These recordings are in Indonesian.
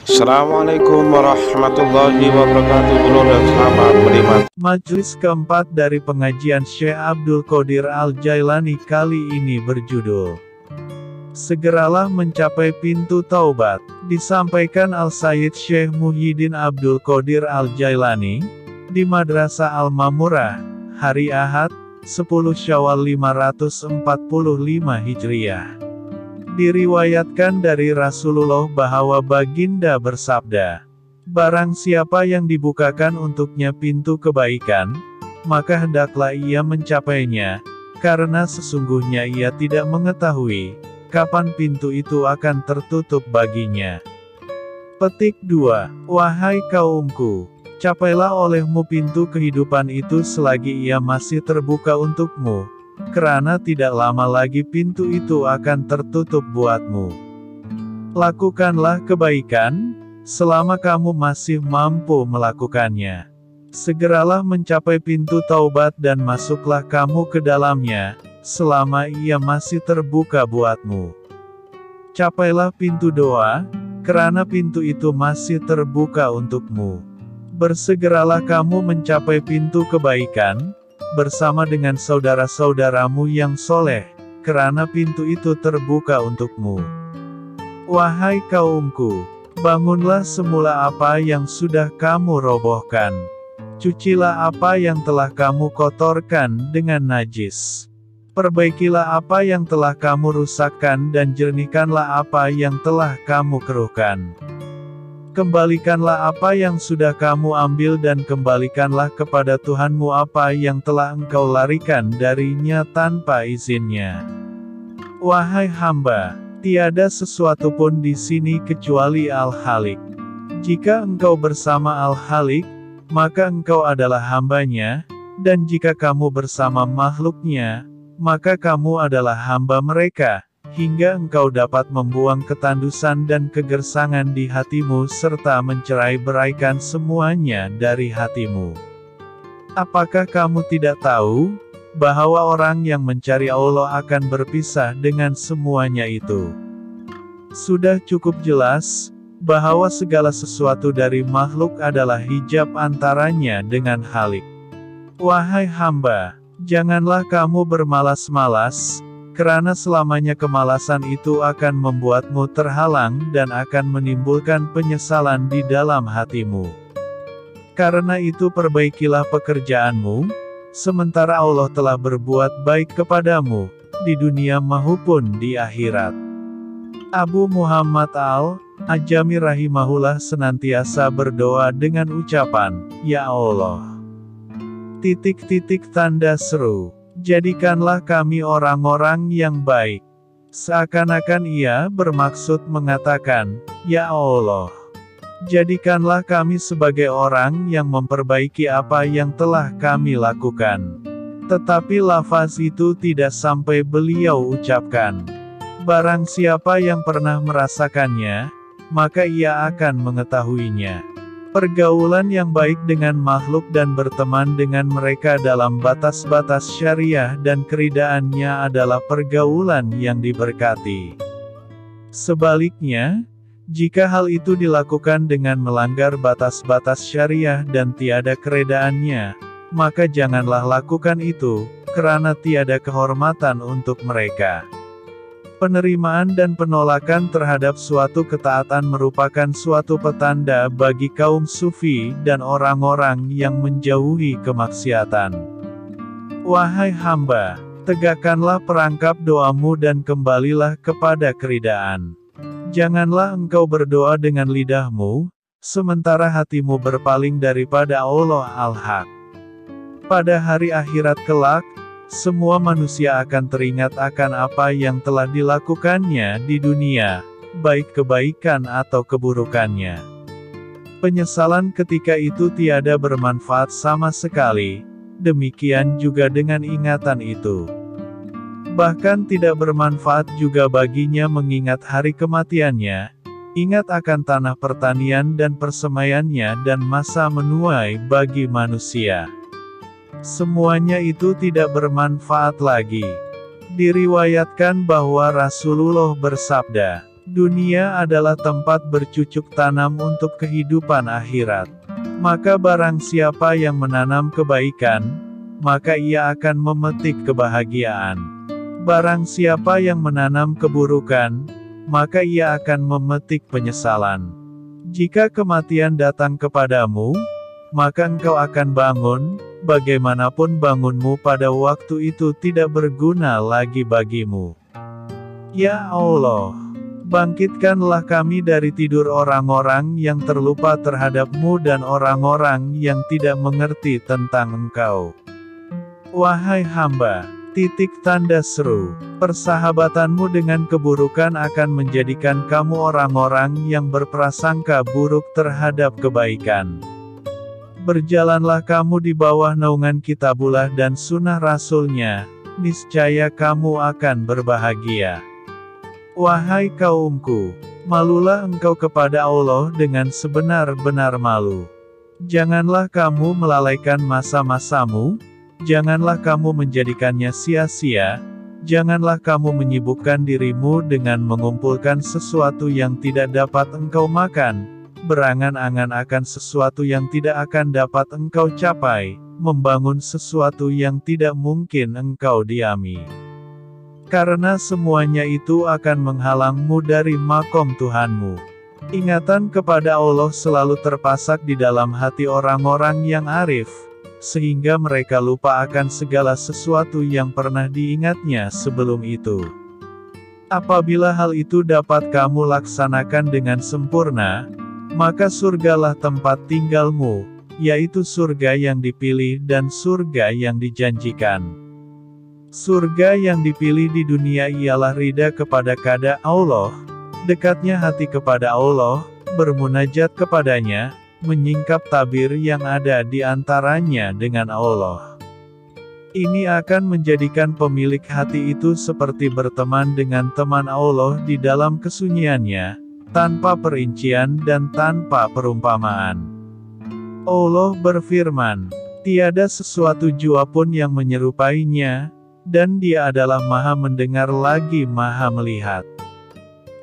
Assalamualaikum warahmatullahi wabarakatuh. Dulu dan selamat menikmati. Majelis keempat dari pengajian Syekh Abdul Qadir Al-Jailani kali ini berjudul Segeralah Mencapai Pintu Taubat, disampaikan Al-Sayyid Syekh Muhyiddin Abdul Qadir Al-Jailani, di Madrasah Al-Mamurah, hari Ahad, 10 Syawal 545 Hijriah. Diriwayatkan dari Rasulullah bahwa baginda bersabda, barang siapa yang dibukakan untuknya pintu kebaikan, maka hendaklah ia mencapainya, karena sesungguhnya ia tidak mengetahui, kapan pintu itu akan tertutup baginya. Petik 2. Wahai kaumku, capailah olehmu pintu kehidupan itu selagi ia masih terbuka untukmu, karena tidak lama lagi pintu itu akan tertutup buatmu. Lakukanlah kebaikan, selama kamu masih mampu melakukannya. Segeralah mencapai pintu taubat dan masuklah kamu ke dalamnya, selama ia masih terbuka buatmu. Capailah pintu doa, karena pintu itu masih terbuka untukmu. Bersegeralah kamu mencapai pintu kebaikan, bersama dengan saudara-saudaramu yang soleh, karena pintu itu terbuka untukmu. Wahai kaumku, bangunlah semula apa yang sudah kamu robohkan. Cucilah apa yang telah kamu kotorkan dengan najis. Perbaikilah apa yang telah kamu rusakkan dan jernihkanlah apa yang telah kamu keruhkan. Kembalikanlah apa yang sudah kamu ambil dan kembalikanlah kepada Tuhanmu apa yang telah engkau larikan darinya tanpa izinnya. Wahai hamba, tiada sesuatu pun di sini kecuali Al-Khaliq. Jika engkau bersama Al-Khaliq, maka engkau adalah hambanya, dan jika kamu bersama makhluknya, maka kamu adalah hamba mereka, hingga engkau dapat membuang ketandusan dan kegersangan di hatimu serta mencerai-beraikan semuanya dari hatimu. Apakah kamu tidak tahu, bahwa orang yang mencari Allah akan berpisah dengan semuanya itu? Sudah cukup jelas, bahwa segala sesuatu dari makhluk adalah hijab antaranya dengan Khalik. Wahai hamba, janganlah kamu bermalas-malas, karena selamanya kemalasan itu akan membuatmu terhalang dan akan menimbulkan penyesalan di dalam hatimu. Karena itu perbaikilah pekerjaanmu, sementara Allah telah berbuat baik kepadamu, di dunia maupun di akhirat. Abu Muhammad Al-Ajami rahimahullah senantiasa berdoa dengan ucapan, Ya Allah. Tanda seru. Jadikanlah kami orang-orang yang baik. Seakan-akan ia bermaksud mengatakan, Ya Allah, jadikanlah kami sebagai orang yang memperbaiki apa yang telah kami lakukan. Tetapi lafaz itu tidak sampai beliau ucapkan. Barang siapa yang pernah merasakannya, maka ia akan mengetahuinya. Pergaulan yang baik dengan makhluk dan berteman dengan mereka dalam batas-batas syariah dan keridaannya adalah pergaulan yang diberkati. Sebaliknya, jika hal itu dilakukan dengan melanggar batas-batas syariah dan tiada keredaannya, maka janganlah lakukan itu, karena tiada kehormatan untuk mereka. Penerimaan dan penolakan terhadap suatu ketaatan merupakan suatu petanda bagi kaum sufi dan orang-orang yang menjauhi kemaksiatan. Wahai hamba, tegakkanlah perangkap doamu dan kembalilah kepada keridaan. Janganlah engkau berdoa dengan lidahmu, sementara hatimu berpaling daripada Allah Al-Haq. Pada hari akhirat kelak, semua manusia akan teringat akan apa yang telah dilakukannya di dunia, baik kebaikan atau keburukannya. Penyesalan ketika itu tiada bermanfaat sama sekali, demikian juga dengan ingatan itu. Bahkan tidak bermanfaat juga baginya mengingat hari kematiannya, ingat akan tanah pertanian dan persemaiannya dan masa menuai bagi manusia. Semuanya itu tidak bermanfaat lagi. Diriwayatkan bahwa Rasulullah bersabda, Dunia adalah tempat bercucuk tanam untuk kehidupan akhirat. Maka barang siapa yang menanam kebaikan, maka ia akan memetik kebahagiaan. Barang siapa yang menanam keburukan, maka ia akan memetik penyesalan. Jika kematian datang kepadamu, maka engkau akan bangun, bagaimanapun bangunmu pada waktu itu tidak berguna lagi bagimu. Ya Allah, bangkitkanlah kami dari tidur orang-orang yang terlupa terhadap-Mu dan orang-orang yang tidak mengerti tentang Engkau. Wahai hamba, seru, persahabatanmu dengan keburukan akan menjadikan kamu orang-orang yang berprasangka buruk terhadap kebaikan. Berjalanlah kamu di bawah naungan Kitabullah dan sunnah Rasul-Nya, niscaya kamu akan berbahagia. Wahai kaumku, malulah engkau kepada Allah dengan sebenar-benar malu. Janganlah kamu melalaikan masa-masamu, janganlah kamu menjadikannya sia-sia, janganlah kamu menyibukkan dirimu dengan mengumpulkan sesuatu yang tidak dapat engkau makan, berangan-angan akan sesuatu yang tidak akan dapat engkau capai, membangun sesuatu yang tidak mungkin engkau diami. Karena semuanya itu akan menghalangmu dari makom Tuhanmu. Ingatan kepada Allah selalu terpasak di dalam hati orang-orang yang arif, sehingga mereka lupa akan segala sesuatu yang pernah diingatnya sebelum itu. Apabila hal itu dapat kamu laksanakan dengan sempurna, maka surgalah tempat tinggalmu, yaitu surga yang dipilih dan surga yang dijanjikan. Surga yang dipilih di dunia ialah ridha kepada kepada Allah, dekatnya hati kepada Allah, bermunajat kepadanya, menyingkap tabir yang ada di antaranya dengan Allah. Ini akan menjadikan pemilik hati itu seperti berteman dengan teman Allah di dalam kesunyiannya, tanpa perincian dan tanpa perumpamaan. Allah berfirman, tiada sesuatu jua pun yang menyerupainya, dan Dia adalah Maha Mendengar lagi Maha Melihat.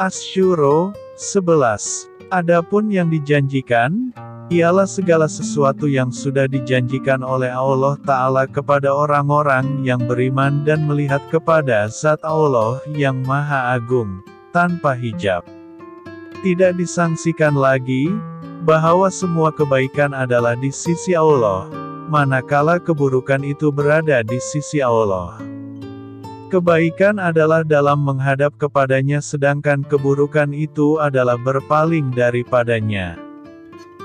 Asy-Syura 11. Adapun yang dijanjikan, ialah segala sesuatu yang sudah dijanjikan oleh Allah Ta'ala kepada orang-orang yang beriman dan melihat kepada Zat Allah yang Maha Agung, tanpa hijab. Tidak disangsikan lagi, bahwa semua kebaikan adalah di sisi Allah, manakala keburukan itu berada di sisi Allah. Kebaikan adalah dalam menghadap kepadanya sedangkan keburukan itu adalah berpaling daripadanya.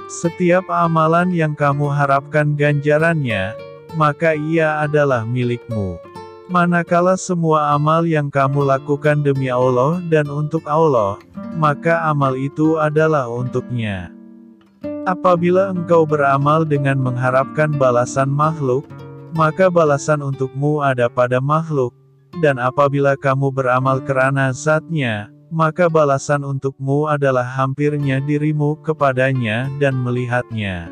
Setiap amalan yang kamu harapkan ganjarannya, maka ia adalah milikmu. Manakala semua amal yang kamu lakukan demi Allah dan untuk Allah, maka amal itu adalah untuknya. Apabila engkau beramal dengan mengharapkan balasan makhluk, maka balasan untukmu ada pada makhluk, dan apabila kamu beramal karena Zat-Nya, maka balasan untukmu adalah hampirnya dirimu kepadanya dan melihatnya.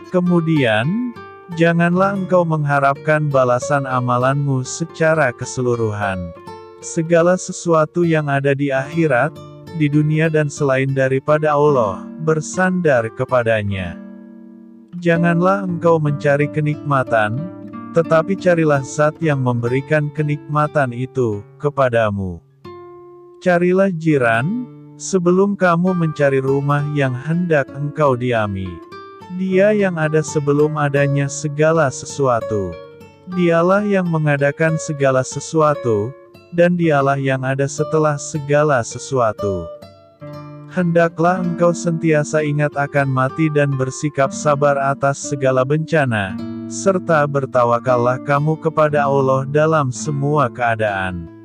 Kemudian, janganlah engkau mengharapkan balasan amalanmu secara keseluruhan. Segala sesuatu yang ada di akhirat, di dunia dan selain daripada Allah, bersandar kepadanya. Janganlah engkau mencari kenikmatan, tetapi carilah Zat yang memberikan kenikmatan itu kepadamu. Carilah jiran, sebelum kamu mencari rumah yang hendak engkau diami. Dia yang ada sebelum adanya segala sesuatu. Dialah yang mengadakan segala sesuatu, dan Dialah yang ada setelah segala sesuatu. Hendaklah engkau sentiasa ingat akan mati dan bersikap sabar atas segala bencana, serta bertawakallah kamu kepada Allah dalam semua keadaan.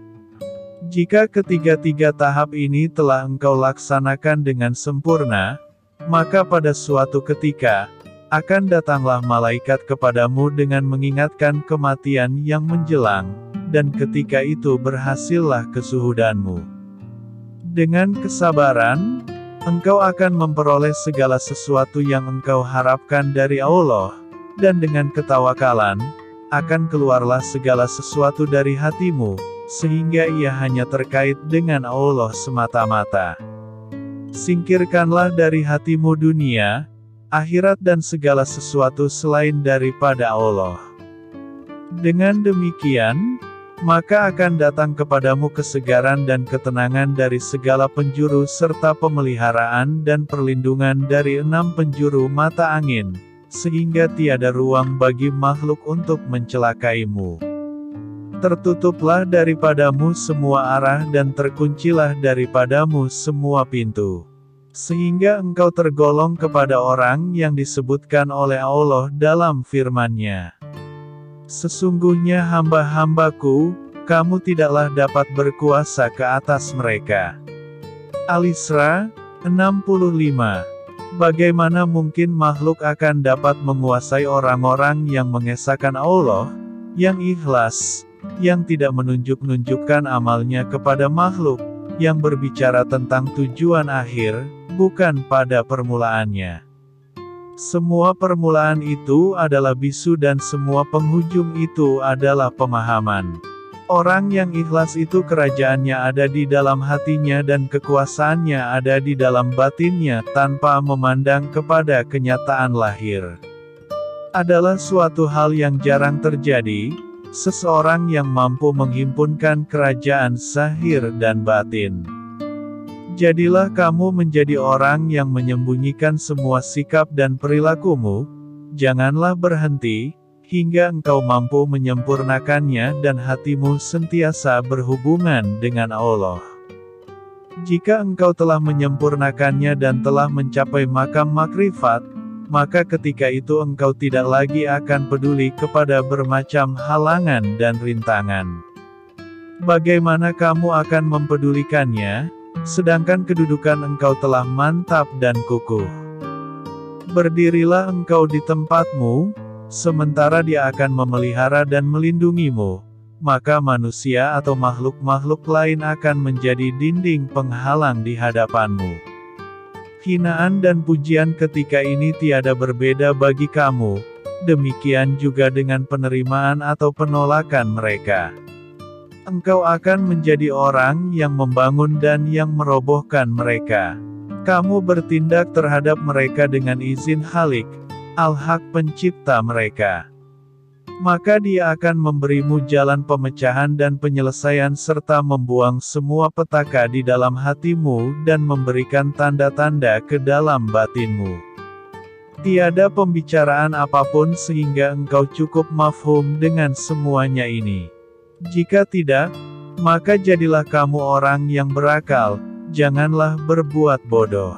Jika ketiga-tiga tahap ini telah engkau laksanakan dengan sempurna, maka pada suatu ketika, akan datanglah malaikat kepadamu dengan mengingatkan kematian yang menjelang, dan ketika itu berhasillah kesuhudanmu. Dengan kesabaran, engkau akan memperoleh segala sesuatu yang engkau harapkan dari Allah, dan dengan ketawakalan, akan keluarlah segala sesuatu dari hatimu, sehingga ia hanya terkait dengan Allah semata-mata. Singkirkanlah dari hatimu dunia, akhirat dan segala sesuatu selain daripada Allah. Dengan demikian, maka akan datang kepadamu kesegaran dan ketenangan dari segala penjuru serta pemeliharaan dan perlindungan dari 6 penjuru mata angin, sehingga tiada ruang bagi makhluk untuk mencelakaimu. Tertutuplah daripadamu semua arah dan terkuncilah daripadamu semua pintu. Sehingga engkau tergolong kepada orang yang disebutkan oleh Allah dalam firman-Nya. Sesungguhnya hamba-hambaku, kamu tidaklah dapat berkuasa ke atas mereka. Al-Isra 65. Bagaimana mungkin makhluk akan dapat menguasai orang-orang yang mengesahkan Allah, yang ikhlas, yang tidak menunjukkan amalnya kepada makhluk, yang berbicara tentang tujuan akhir, bukan pada permulaannya. Semua permulaan itu adalah bisu dan semua penghujung itu adalah pemahaman. Orang yang ikhlas itu kerajaannya ada di dalam hatinya dan kekuasaannya ada di dalam batinnya tanpa memandang kepada kenyataan lahir. Adalah suatu hal yang jarang terjadi, seseorang yang mampu menghimpunkan kerajaan zahir dan batin. Jadilah kamu menjadi orang yang menyembunyikan semua sikap dan perilakumu, janganlah berhenti, hingga engkau mampu menyempurnakannya dan hatimu sentiasa berhubungan dengan Allah. Jika engkau telah menyempurnakannya dan telah mencapai makam makrifat, maka ketika itu engkau tidak lagi akan peduli kepada bermacam halangan dan rintangan. Bagaimana kamu akan mempedulikannya, sedangkan kedudukan engkau telah mantap dan kukuh? Berdirilah engkau di tempatmu, sementara Dia akan memelihara dan melindungimu, maka manusia atau makhluk-makhluk lain akan menjadi dinding penghalang di hadapanmu. Hinaan dan pujian ketika ini tiada berbeda bagi kamu, demikian juga dengan penerimaan atau penolakan mereka. Engkau akan menjadi orang yang membangun dan yang merobohkan mereka. Kamu bertindak terhadap mereka dengan izin Khalik, Al-Haq pencipta mereka. Maka Dia akan memberimu jalan pemecahan dan penyelesaian serta membuang semua petaka di dalam hatimu dan memberikan tanda-tanda ke dalam batinmu. Tiada pembicaraan apapun sehingga engkau cukup mafhum dengan semuanya ini. Jika tidak, maka jadilah kamu orang yang berakal, janganlah berbuat bodoh.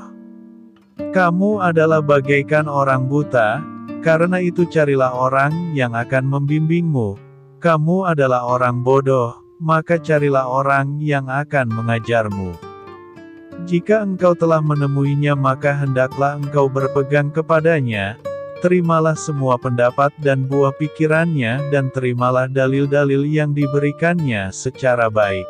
Kamu adalah bagaikan orang buta, karena itu carilah orang yang akan membimbingmu. Kamu adalah orang bodoh, maka carilah orang yang akan mengajarmu. Jika engkau telah menemuinya maka hendaklah engkau berpegang kepadanya. Terimalah semua pendapat dan buah pikirannya dan terimalah dalil-dalil yang diberikannya secara baik.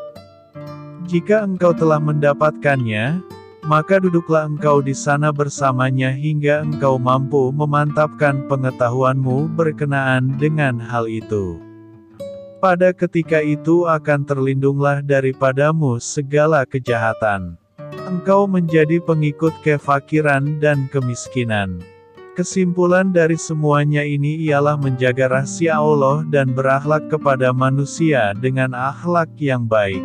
Jika engkau telah mendapatkannya, maka duduklah engkau di sana bersamanya hingga engkau mampu memantapkan pengetahuanmu berkenaan dengan hal itu. Pada ketika itu akan terlindunglah daripadamu segala kejahatan. Engkau menjadi pengikut kefakiran dan kemiskinan. Kesimpulan dari semuanya ini ialah menjaga rahasia Allah dan berakhlak kepada manusia dengan akhlak yang baik.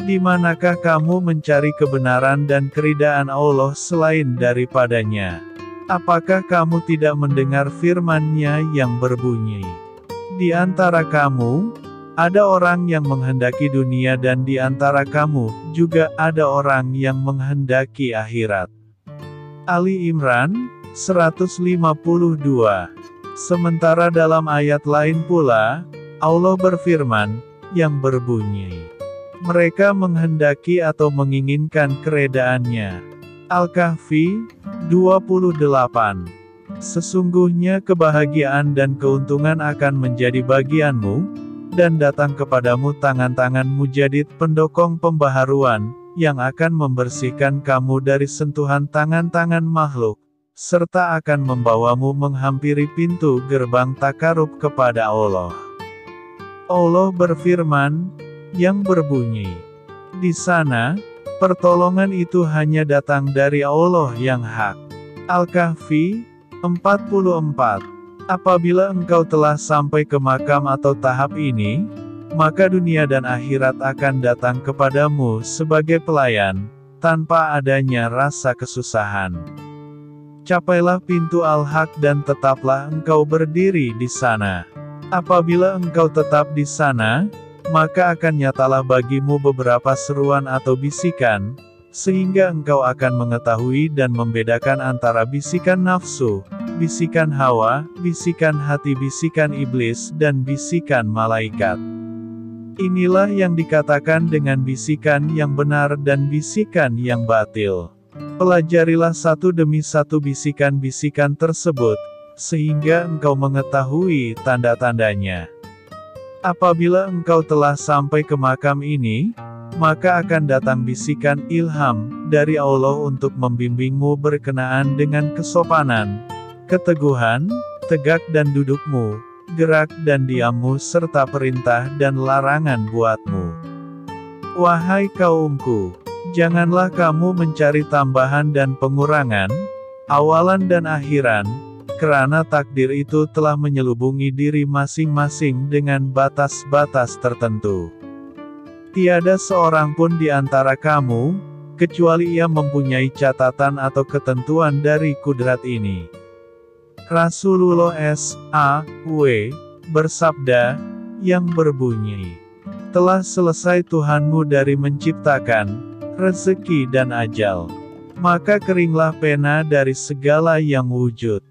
Di manakah kamu mencari kebenaran dan keridaan Allah selain daripadanya? Apakah kamu tidak mendengar firman-Nya yang berbunyi, "Di antara kamu, ada orang yang menghendaki dunia dan di antara kamu, juga ada orang yang menghendaki akhirat." Ali Imran 152. Sementara dalam ayat lain pula, Allah berfirman, yang berbunyi, mereka menghendaki atau menginginkan keredaannya. Al-Kahfi 28. Sesungguhnya kebahagiaan dan keuntungan akan menjadi bagianmu, dan datang kepadamu tangan-tangan mujadid pendokong pembaharuan, yang akan membersihkan kamu dari sentuhan tangan-tangan makhluk, serta akan membawamu menghampiri pintu gerbang takarub kepada Allah. Allah berfirman, yang berbunyi, "Di sana, pertolongan itu hanya datang dari Allah yang hak." Al-Kahfi 44. Apabila engkau telah sampai ke makam atau tahap ini, maka dunia dan akhirat akan datang kepadamu sebagai pelayan, tanpa adanya rasa kesusahan. Capailah pintu Al-Haq dan tetaplah engkau berdiri di sana. Apabila engkau tetap di sana, maka akan nyatalah bagimu beberapa seruan atau bisikan, sehingga engkau akan mengetahui dan membedakan antara bisikan nafsu, bisikan hawa, bisikan hati, bisikan iblis, dan bisikan malaikat. Inilah yang dikatakan dengan bisikan yang benar dan bisikan yang batil. Pelajarilah satu demi satu bisikan-bisikan tersebut, sehingga engkau mengetahui tanda-tandanya. Apabila engkau telah sampai ke makam ini, maka akan datang bisikan ilham dari Allah untuk membimbingmu berkenaan dengan kesopanan, keteguhan, tegak dan dudukmu, gerak dan diammu serta perintah dan larangan buatmu. Wahai kaumku, janganlah kamu mencari tambahan dan pengurangan, awalan dan akhiran, karena takdir itu telah menyelubungi diri masing-masing dengan batas-batas tertentu. Tiada seorang pun di antara kamu, kecuali ia mempunyai catatan atau ketentuan dari kudrat ini. Rasulullah SAW bersabda, yang berbunyi, "Telah selesai Tuhanmu dari menciptakan rezeki dan ajal. Maka keringlah pena dari segala yang wujud.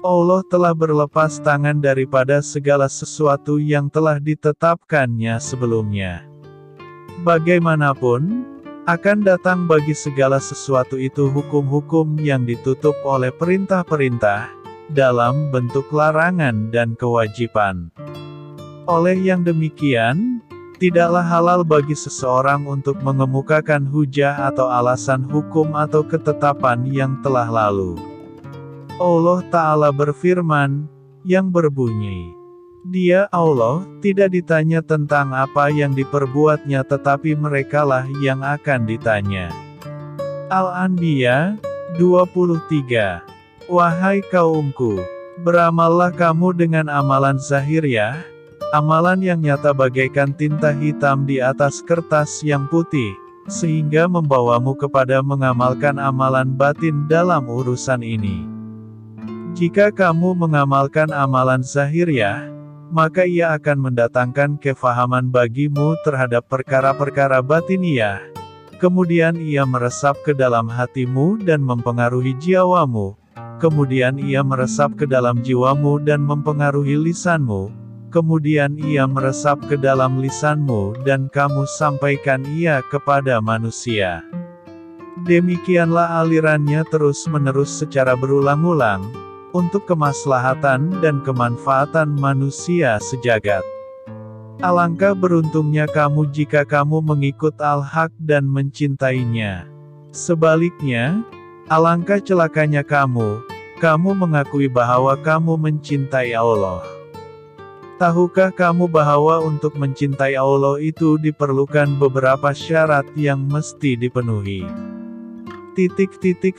Allah telah berlepas tangan daripada segala sesuatu yang telah ditetapkannya sebelumnya. Bagaimanapun, akan datang bagi segala sesuatu itu hukum-hukum yang ditutup oleh perintah-perintah, dalam bentuk larangan dan kewajiban. Oleh yang demikian, tidaklah halal bagi seseorang untuk mengemukakan hujah atau alasan hukum atau ketetapan yang telah lalu." Allah Ta'ala berfirman, yang berbunyi, "Dia Allah, tidak ditanya tentang apa yang diperbuatnya tetapi merekalah yang akan ditanya." Al-Anbiya 23. Wahai kaumku, beramallah kamu dengan amalan zahiriah, amalan yang nyata bagaikan tinta hitam di atas kertas yang putih, sehingga membawamu kepada mengamalkan amalan batin dalam urusan ini. Jika kamu mengamalkan amalan zahiriah, maka ia akan mendatangkan kefahaman bagimu terhadap perkara-perkara batiniah. Kemudian ia meresap ke dalam hatimu dan mempengaruhi jiwamu. Kemudian ia meresap ke dalam jiwamu dan mempengaruhi lisanmu. Kemudian ia meresap ke dalam lisanmu dan kamu sampaikan ia kepada manusia. Demikianlah alirannya terus-menerus secara berulang-ulang, untuk kemaslahatan dan kemanfaatan manusia sejagat. Alangkah beruntungnya kamu jika kamu mengikut Al-Haq dan mencintainya. Sebaliknya, alangkah celakanya kamu mengakui bahwa kamu mencintai Allah. Tahukah kamu bahwa untuk mencintai Allah itu diperlukan beberapa syarat yang mesti dipenuhi?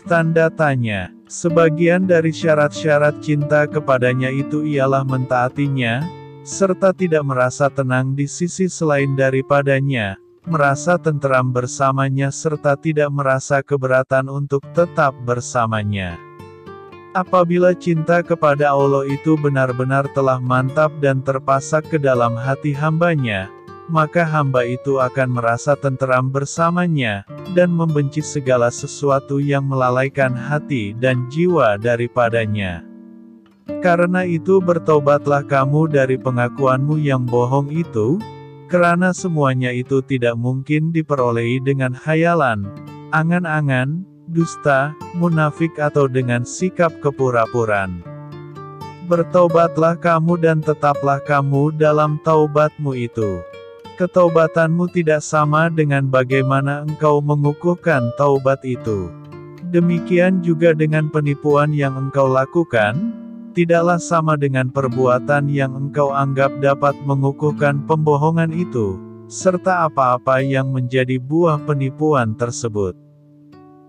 Tanda tanya. Sebagian dari syarat-syarat cinta kepadanya itu ialah mentaatinya, serta tidak merasa tenang di sisi selain daripadanya, merasa tenteram bersamanya serta tidak merasa keberatan untuk tetap bersamanya. Apabila cinta kepada Allah itu benar-benar telah mantap dan terpasak ke dalam hati hambanya, maka hamba itu akan merasa tenteram bersamanya, dan membenci segala sesuatu yang melalaikan hati dan jiwa daripadanya. Karena itu bertobatlah kamu dari pengakuanmu yang bohong itu, karena semuanya itu tidak mungkin diperolehi dengan khayalan, angan-angan, dusta, munafik atau dengan sikap kepura-puraan. Bertobatlah kamu dan tetaplah kamu dalam taubatmu itu. Ketaubatanmu tidak sama dengan bagaimana engkau mengukuhkan taubat itu. Demikian juga dengan penipuan yang engkau lakukan, tidaklah sama dengan perbuatan yang engkau anggap dapat mengukuhkan pembohongan itu, serta apa-apa yang menjadi buah penipuan tersebut.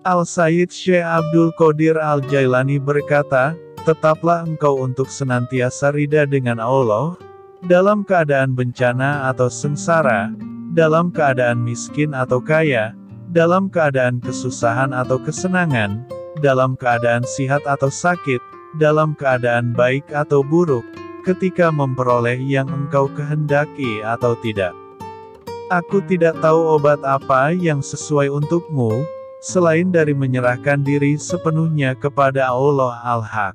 Al-Sayyid Syekh Abdul Qadir Al-Jailani berkata, tetaplah engkau untuk senantiasa ridha dengan Allah, dalam keadaan bencana atau sengsara, dalam keadaan miskin atau kaya, dalam keadaan kesusahan atau kesenangan, dalam keadaan sihat atau sakit, dalam keadaan baik atau buruk, ketika memperoleh yang engkau kehendaki atau tidak. Aku tidak tahu obat apa yang sesuai untukmu, selain dari menyerahkan diri sepenuhnya kepada Allah Al-Haq.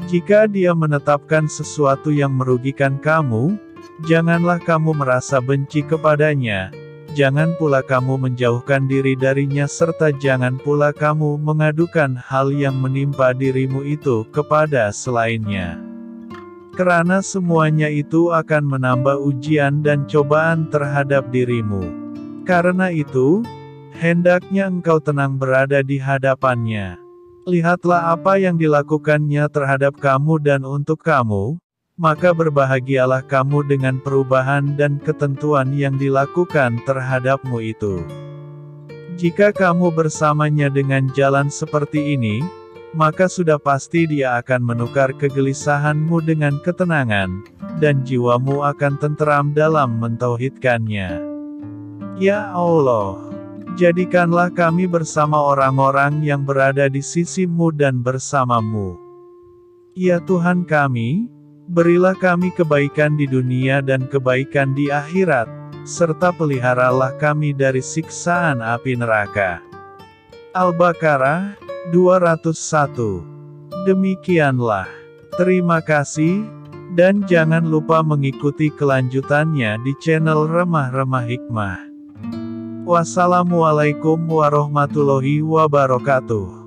Jika Dia menetapkan sesuatu yang merugikan kamu, janganlah kamu merasa benci kepadanya, jangan pula kamu menjauhkan diri darinya serta jangan pula kamu mengadukan hal yang menimpa dirimu itu kepada selainnya. Karena semuanya itu akan menambah ujian dan cobaan terhadap dirimu. Karena itu, hendaknya engkau tenang berada di hadapannya. Lihatlah apa yang dilakukannya terhadap kamu dan untuk kamu, maka berbahagialah kamu dengan perubahan dan ketentuan yang dilakukan terhadapmu itu. Jika kamu bersamanya dengan jalan seperti ini, maka sudah pasti Dia akan menukar kegelisahanmu dengan ketenangan, dan jiwamu akan tenteram dalam mentauhidkannya. Ya Allah, jadikanlah kami bersama orang-orang yang berada di sisi-Mu dan bersama-Mu. Ya Tuhan kami, berilah kami kebaikan di dunia dan kebaikan di akhirat, serta peliharalah kami dari siksaan api neraka. Al-Baqarah 201. Demikianlah. Terima kasih, dan jangan lupa mengikuti kelanjutannya di channel Remah-Remah Hikmah. Wassalamualaikum warahmatullahi wabarakatuh.